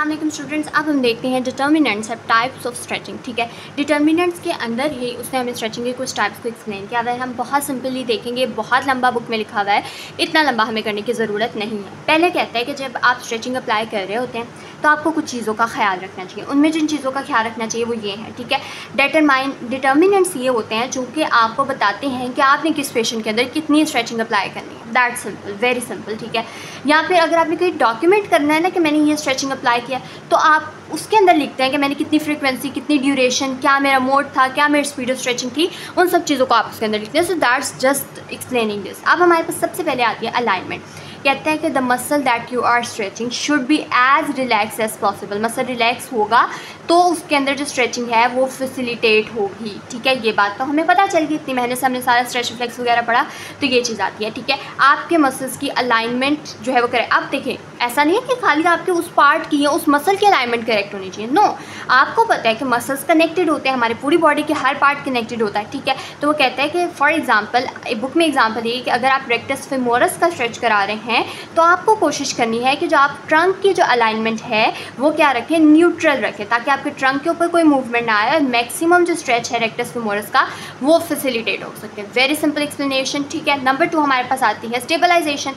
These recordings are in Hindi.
अस्सलाम वालेकुम स्टूडेंट्स। अब हम देखते हैं determinants of types of stretching. ठीक है, डिटर्मिनेंट्स के अंदर ही उसने हमें स्ट्रेचिंग के कुछ टाइप्स को एक्सप्लेन किया हुआ है। हम बहुत सिंपली देखेंगे, बहुत लंबा बुक में लिखा हुआ है, इतना लंबा हमें करने की ज़रूरत नहीं है। पहले कहता है कि जब आप स्ट्रेचिंग अप्लाई कर रहे होते हैं तो आपको कुछ चीज़ों का ख्याल रखना चाहिए। उनमें जिन चीज़ों का ख्याल रखना चाहिए वो ये है। ठीक है, डिटर्मिनेंट्स ये होते हैं जो कि आपको बताते हैं कि आपने किस पेशेंट के अंदर कितनी स्ट्रेचिंग अप्लाई करनी है। That simple, very simple. ठीक है, या फिर अगर आपने कोई डॉक्यूमेंट करना है ना कि मैंने ये स्ट्रेचिंग अप्लाई किया, तो आप उसके अंदर लिखते हैं कि मैंने कितनी फ्रीक्वेंसी, कितनी ड्यूरेशन, क्या मेरा मोड था, क्या मेरी स्पीड ऑफ स्ट्रेचिंग थी, उन सब चीज़ों को आप उसके अंदर लिखते हैं। So that's just explaining this. अब हमारे पास सबसे पहले आती है अलाइनमेंट। कहते हैं कि the muscle that you are stretching should be as relax as possible. Muscle relax होगा तो उसके अंदर जो स्ट्रेचिंग है वो फैसिलिटेट होगी। ठीक है, ये बात तो हमें पता चल गई, इतनी मेहनत से हमने सारा स्ट्रेच रिफ्लेक्स वगैरह पढ़ा, तो ये चीज़ आती है। ठीक है, आपके मसल्स की अलाइनमेंट जो है वो करें। अब देखें, ऐसा नहीं है कि खाली आपके उस पार्ट की या उस मसल की अलाइनमेंट करेक्ट होनी चाहिए। नो, आपको पता है कि मसल्स कनेक्टेड होते हैं, हमारी पूरी बॉडी के हर पार्ट कनेक्टेड होता है। ठीक है, तो वो कहता है कि फॉर एग्जांपल बुक में एग्जांपल ये कि अगर आप रेक्टस फेमोरस का स्ट्रेच करा रहे हैं तो आपको कोशिश करनी है कि जो आप ट्रंक की जो अलाइनमेंट है वो क्या रखें, न्यूट्रल रखें, ताकि आपके ट्रंक के ऊपर कोई मूवमेंट ना आए और मैक्सिमम जो स्ट्रेच है रेक्टस फेमोरस का वो फैसिलिटेट हो सकते हैं। Very simple explanation. ठीक है, नंबर 2 हमारे पास आती है स्टेबलाइजेशन।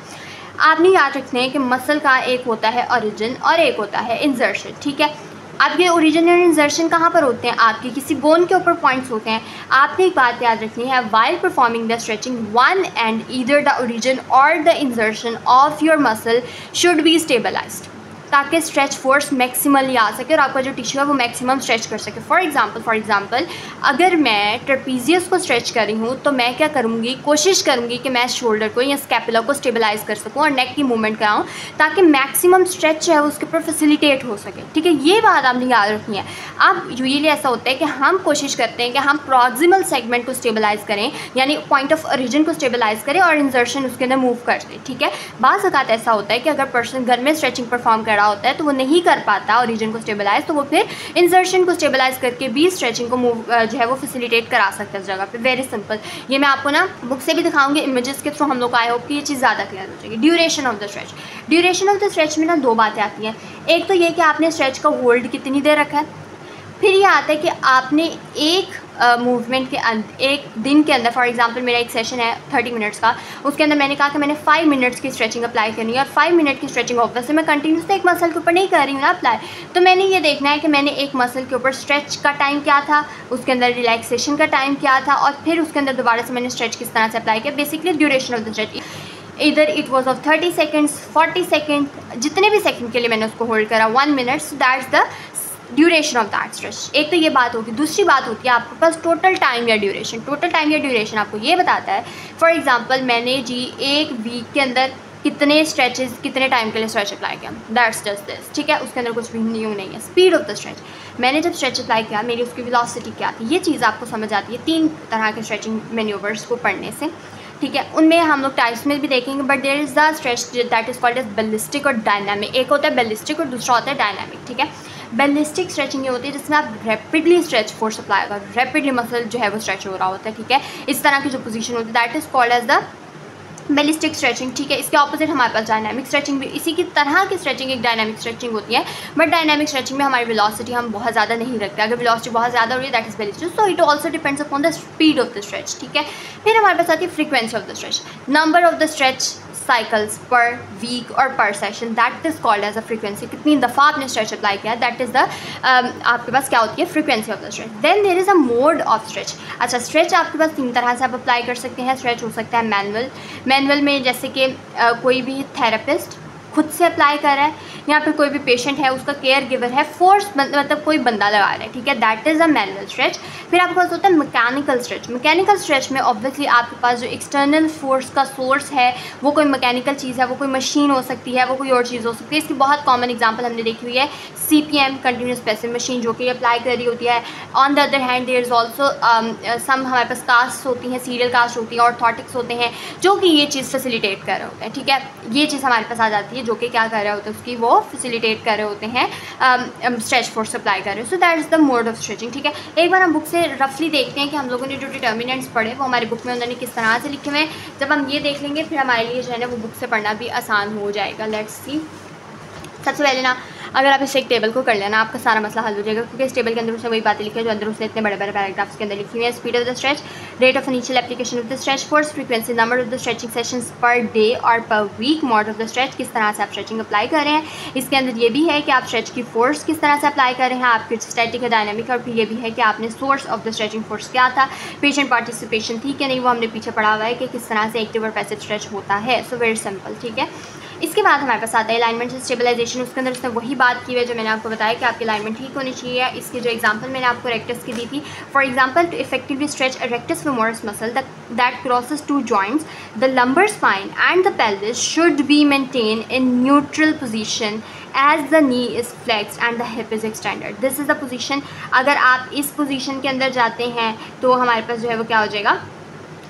आपने याद रखना है कि मसल का एक होता है ओरिजिन और एक होता है इंसर्शन। ठीक है, अब ये ओरिजिन और इंसर्शन कहाँ पर होते हैं, आपके किसी बोन के ऊपर पॉइंट्स होते हैं। आपने एक बात याद रखनी है, while performing the stretching one and either the origin और the insertion of your muscle should be stabilised, ताकि स्ट्रेच फोर्स मैक्सिमली आ सके और आपका जो टिश्यू है वो मैक्सिमम स्ट्रेच कर सके। फॉर एग्जांपल अगर मैं ट्रेपीजियस को स्ट्रेच कर रही हूँ तो मैं क्या करूँगी, कोशिश करूँगी कि मैं शोल्डर को या स्कैपुला को स्टेबलाइज कर सकूँ और नेक की मूवमेंट कराऊँ, ताकि मैक्सिमम स्ट्रेच जो है उसके ऊपर फैसिलिटेट हो सके। ठीक है, ये बात आपने याद रखनी है। अब यूजुअली ऐसा होता है कि हम कोशिश करते हैं कि हम प्रॉक्सिमल सेगमेंट को स्टेबलाइज करें, यानी पॉइंट ऑफ ओरिजिन को स्टेबलाइज करें और इंसर्शन उसके अंदर मूव कर दें। ठीक है, बाज़ औक़ात ऐसा होता है कि अगर पर्सन घर में स्ट्रेचिंग परफॉर्म कर रहा होता है तो वो नहीं कर पाता ओरिजिन को स्टेबलाइज, तो वो फिर इंसर्शन को स्टेबलाइज करके भी स्ट्रेचिंग को मूव जो है वो फैसिलिटेट करा सकता है इस जगह पे। Very simple. ये मैं आपको ना बुक से भी दिखाऊंगी, इमेजेस के थ्रू हम लोग को आई होप कि ये चीज़ ज़्यादा क्लियर हो जाएगी। Duration of the stretch. Duration of the stretch में ना 2 बातें आती हैं। एक तो ये कि आपने स्ट्रेच का होल्ड कितनी देर रखा है, फिर ये आता है कि आपने एक मूवमेंट के एक दिन के अंदर, फॉर एग्जांपल मेरा एक सेशन है 30 मिनट्स का, उसके अंदर मैंने कहा कि मैंने 5 मिनट्स की स्ट्रेचिंग अप्लाई करनी है और 5 मिनट की स्ट्रेचिंग ऑब्वियसली मैं कंटिन्यूस एक मसल के ऊपर नहीं कर रही हूँ ना अप्लाई, तो मैंने ये देखना है कि मैंने एक मसल के ऊपर स्ट्रेच का टाइम क्या था, उसके अंदर रिलैक्सेशन का टाइम क्या था और फिर उसके अंदर दोबारा से मैंने स्ट्रेच किस तरह से अप्लाई किया। Basically duration of the stretch इधर it was of 30 seconds, 40 second, जितने भी सेकेंड के लिए मैंने उसको होल्ड करा, 1 minute, so that's the duration of that stretch. एक तो ये बात होगी। दूसरी बात होती है आपके पास टोटल टाइम या ड्यूरेशन। टोटल टाइम या ड्यूरेशन आपको ये बताता है, फॉर एग्जांपल मैंने जी एक वीक के अंदर कितने स्ट्रेचेस, कितने टाइम के लिए स्ट्रेच अप्लाई किया, दैट्स जस्ट दिस। ठीक है, उसके अंदर कुछ भी न्यू नहीं है। स्पीड ऑफ द स्ट्रेच, मैंने जब स्ट्रेच अप्लाई किया मेरी उसकी वेलोसिटी क्या थी, ये चीज़ आपको समझ आती है 3 तरह के स्ट्रेचिंग मैन्यूवर्स को पढ़ने से। ठीक है, उनमें हम लोग टाइप्स में भी देखेंगे, but there is the stretch that is called as ballistic और डायनामिक। एक होता है बैलिस्टिक और दूसरा होता है डायनामिक। ठीक है, बैलिस्टिक स्ट्रेचिंग ये होती है जिसमें आप रैपिडली स्ट्रेच फोर्स अप्लाई होगा, रैपिडली मसल जो है वो स्ट्रेच हो रहा होता है। ठीक है, इस तरह की जो पोजीशन होती है that is called as the ballistic stretching. ठीक है, इसके ऑपोजिट हमारे पास डायनामिक स्ट्रेचिंग भी, इसी की तरह की स्ट्रेचिंग एक डायनामिक स्ट्रेचिंग होती है, बट डायनामिक स्ट्रेचिंग में हमारी वेलोसिटी हम बहुत ज़्यादा नहीं रखते। अगर वेलोसिटी बहुत ज़्यादा हो रही है that is ballistic, so it also depends upon the speed of the stretch. ठीक है, फिर हमारे पास आती है frequency of the stretch, number of the stretch cycles per week और per session, that is called as a frequency. कितनी दफ़ा आपने स्ट्रेच अप्लाई किया, दैट इज़ द आपके पास क्या होती है, frequency of the stretch. Then there is a mode of stretch. अच्छा, स्ट्रेच आपके पास 3 तरह से आप अप्लाई कर सकते हैं। स्ट्रेच हो सकता है मैनुअल में, जैसे कि कोई भी थेरेपिस्ट खुद से अप्लाई कर रहा है या फिर कोई भी पेशेंट है उसका केयर गिवर है, फोर्स मतलब कोई बंदा लगा रहा है। ठीक है, that is a manual stretch. फिर आपके पास होता है मैकेनिकल स्ट्रेच। मैकेनिकल स्ट्रेच में ऑब्वियसली आपके पास जो एक्सटर्नल फोर्स का सोर्स है वो कोई मैकेनिकल चीज़ है, वो कोई मशीन हो सकती है, वो कोई और चीज़ हो सकती है। इसकी बहुत कॉमन एग्जांपल हमने देखी हुई है CPM, कंटिन्यूस प्रेसिव मशीन, जो कि अप्लाई कर रही होती है। On the other hand there is also some हमारे पास कास्ट होती हैं, सीरियल कास्ट होती हैं, ऑर्थोटिक्स होते हैं, जो कि ये चीज़ फैसिलिटेट कर रहे होते हैं। ठीक है, ये चीज़ हमारे पास आ जाती है जो कि क्या कर रहे होते हैं, उसकी वो फैसिलिटेट कर रहे होते हैं, स्ट्रेच फोर्स अप्लाई कर रहे हो। So that is the mode of stretching. ठीक है, एक बार हम बुक से रफली देखते हैं कि हम लोगों ने जो डिटर्मिनेंट्स पढ़े वो हमारी बुक में उन्होंने किस तरह से लिखे हुए हैं। जब हम ये देख लेंगे फिर हमारे लिए जो है ना वो बुक से पढ़ना भी आसान हो जाएगा। Let's see. सबसे पहले ना अगर आप इस एक टेबल को कर लेना आपका सारा मसला हल हो जाएगा, क्योंकि इस टेबल के अंदर उसने वही बातें लिखी है जो अंदर उसने इतने बड़े बड़े पैराग्राफ्स के अंदर लिखी हुई है। Speed of the stretch, rate of initial application of the stretch, force frequency, number of the stretching sessions per day और per week, mode of the stretch, किस तरह से आप स्ट्रेचिंग अप्लाई कर रहे हैं। इसके अंदर ये भी है कि आप स्ट्रेच की फोर्स किस तरह से अप्लाई कर रहे हैं, आपकी स्टैटिक है, डायनामिक, और फिर ये भी है कि आपने source of the stretching force क्या था, पेशेंट पार्टिसिपेशन थी कि नहीं, वो हमने पीछे पढ़ा हुआ है कि किस तरह से एक्टिव और पैसिव स्ट्रेच होता है। सो वेरी सिंपल, ठीक है। इसके बाद हमारे पास आता है अलाइनमेंट से स्टेबलाइजेशन। उसके अंदर उसने वही बात की है जो मैंने आपको बताया कि आपकी अलाइनमेंट ठीक होनी चाहिए। इसकी जो एग्जांपल मैंने आपको रेक्टस की दी थी, for example to effectively stretch a rectus femoris muscle that crosses two joints, the lumbar spine and the pelvis should be maintain in neutral position as the knee is flexed and the hip is extended. This is the position. अगर आप इस पोजीशन के अंदर जाते हैं तो हमारे पास जो है वो क्या हो जाएगा,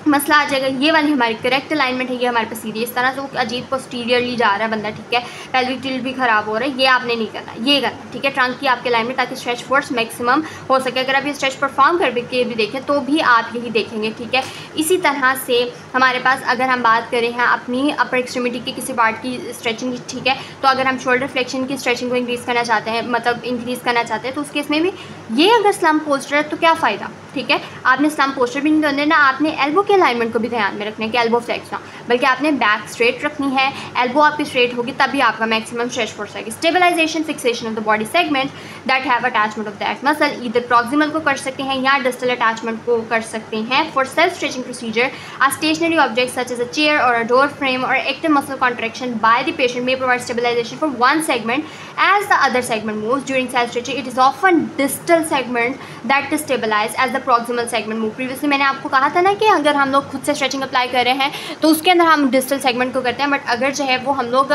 मसला आ जाएगा। ये वाली हमारी करेक्ट अलाइनमेंट है, ये हमारे पास सीधी इस तरह से वो अजीब पोस्टीरियरली जा रहा है बंदा, ठीक है, पेल्विक टिल्ट भी ख़राब हो रहा है, ये आपने नहीं करना, ये करना, ठीक है, ट्रंक की आपके अलाइनमेंट, ताकि स्ट्रेच फोर्स मैक्सिमम हो सके। अगर आप ये स्ट्रेच परफॉर्म करके भी देखें तो भी आप यही देखेंगे, ठीक है। इसी तरह से हमारे पास अगर हम बात करें हैं अपनी अपर एक्सट्रीमिटी के किसी पार्ट की स्ट्रेचिंग, ठीक है, तो अगर हम शोल्डर फ्लेक्शन की स्ट्रेचिंग को इंक्रीज़ करना चाहते हैं, मतलब इंक्रीज़ करना चाहते हैं, तो उस केस में भी ये अगर स्लम्प पोस्चर है तो क्या फ़ायदा, ठीक है। आपने स्लम्प पोस्चर भी नहीं करना ना, आपने एल्बो के अलाइनमेंट को भी ध्यान में रखना है कि एल्बो फ्लेक्स ना, बल्कि आपने बैक स्ट्रेट रखनी है, एल्बो आपकी स्ट्रेट होगी तभी आपका मैक्सिमम स्ट्रेच फोर्स आएगी। Stabilization, fixation of the body segment that have attachment of that muscle, इधर प्रॉक्सिमल को कर सकते हैं या डिस्टल अटैचमेंट को कर सकते हैं। For self stretching procedure, a stationary object such as a chair और अ डोर फ्रेम और active muscle contraction by the patient may provide stabilization for one segment as the other segment moves during self stretching. It is often distal segment that is stabilized as the proximal segment move. Previously मैंने आपको कहा था ना कि अगर हम लोग खुद से स्ट्रेचिंग अप्लाई कर रहे हैं तो उसके अंदर हम डिस्टल सेगमेंट को करते हैं, बट अगर जो है वो हम लोग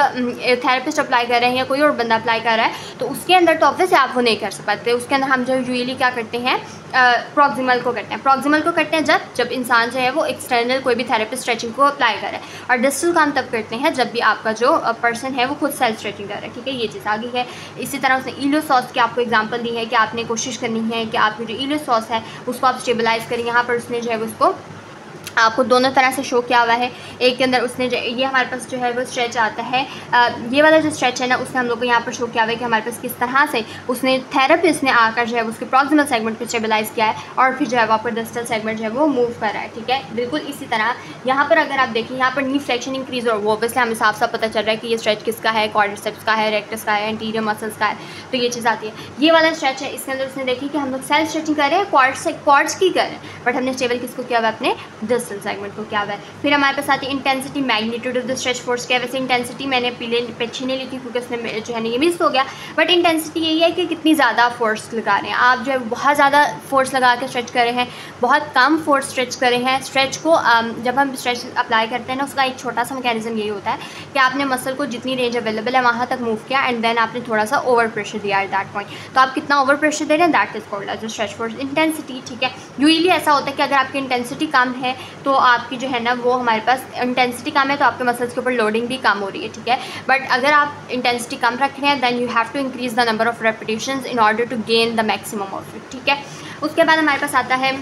थेरेपिस्ट अप्लाई कर रहे हैं या कोई और बंदा अप्लाई कर रहा है तो उसके अंदर तो ऑब्वियसली आप वो नहीं कर सकते। उसके अंदर हम जो यूजुअली क्या करते हैं, प्रॉक्सिमल को करते हैं। प्रॉक्सिमल को करते हैं जब इंसान जो है वो एक्सटर्नल कोई भी थेरेपिस्ट स्ट्रेचिंग को अप्लाई करे, और डिस्टल काम तब करते हैं जब भी आपका जो पर्सन है वो खुद सेल्फ स्ट्रेचिंग कर रहा है, ठीक है। ये चीज़ आगे है। इसी तरह उसने इलियोसॉस की आपको एग्जांपल दी है कि आपने कोशिश करनी है कि आपकी जो इलियोसॉस है उसको आप स्टेबलाइज करें। यहाँ पर उसने जो है उसको आपको दोनों तरह से शो किया हुआ है। एक के अंदर उसने जो ये हमारे पास जो है वो स्ट्रेच आता है, ये वाला जो स्ट्रेच है ना उसने हम लोग को यहाँ पर शो किया हुआ है कि हमारे पास किस तरह से उसने थेरेपिस्ट ने आकर जो है उसके प्रॉक्सिमल सेगमेंट को स्टेबलाइज किया है और फिर जो है वो आपका डिस्टल सेगमेंट जो है वो मूव कर रहा है, ठीक है। बिल्कुल इसी तरह यहाँ पर अगर आप देखें, यहाँ पर नी फ्लेक्शन इंक्रीज और वो ऑब्वियसली हमें साफ साफ पता चल रहा है कि ये स्ट्रेच किसका है, क्वाड्रिसेप्स का है, रेक्टस का है, एंटीरियर मसल्स का है, तो ये चीज़ आती है। ये वाला स्ट्रेच है, इसके अंदर उसने देखी कि हम लोग सेल्फ स्ट्रेचिंग कर रहे हैं, क्वाड्स की कर रहे हैं, बट हमने स्टेबल किसको किया हुआ है, अपने डिस्टल सेगमेंट को किया हुआ है। फिर हमारे पास आती है intensity, magnitude of the stretch force क्या है। वैसे इंटेंसिटी मैंने पीछे नहीं लिखी क्योंकि उसने जो है ना ये मिस हो गया, बट इंटेंसिटी यही है कि कितनी ज़्यादा फोर्स लगा रहे हैं आप, जो है बहुत ज़्यादा फोर्स लगा के स्ट्रेच कर रहे हैं, बहुत कम फोर्स स्ट्रेच कर रहे हैं। स्ट्रेच को जब हम स्ट्रेच अप्लाई करते हैं ना उसका एक छोटा सा मैकेनिज्म यही होता है कि आपने मसल को जितनी रेंज अवेलेबल है वहाँ तक मूव किया एंड देन आपने थोड़ा सा ओवर प्रेशर दिया एट दैट पॉइंट, तो आप कितना ओवर प्रेशर दे रहे हैं, that is called as stretch force intensity, ठीक है। यूजुअली ऐसा होता है कि अगर आपकी इंटेंसिटी कम है तो आपकी जो है ना वो हमारे पास इंटेंसिटी कम है तो आपके मसल्स के ऊपर लोडिंग भी कम हो रही है, ठीक है। बट अगर आप इंटेंसिटी कम रख रहे हैं then you have to increase the number of repetitions in order to gain the maximum of it, ठीक है। उसके बाद हमारे पास आता है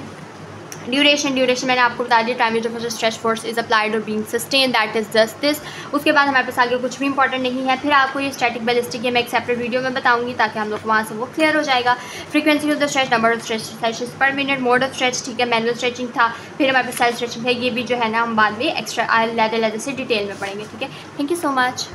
ड्यूरेशन मैंने आपको बता दिया, टाइम जो स्ट्रेच फोर्स इज अप्लाइड और being sustain, that is just this. उसके बाद हमारे पास आगे कुछ भी इंपॉर्टेंट नहीं है। फिर आपको ये स्टैटिक बैलिस्टिक ये मैं एक सेपरेट वीडियो में बताऊंगी ताकि हम लोग वहाँ से वो क्लियर हो जाएगा। Frequency of the stretch, number of stretch sessions पर मिनट, मोड ऑफ स्ट्रेच, ठीक है, मैनुअल स्ट्रेचिंग था। फिर हमारे पास सेल्फ स्ट्रेचिंग है, ये भी जो है ना हम बाद में एक्स्ट्रा लेदर से डिटेल में पढ़ेंगे, ठीक है। Thank you so much.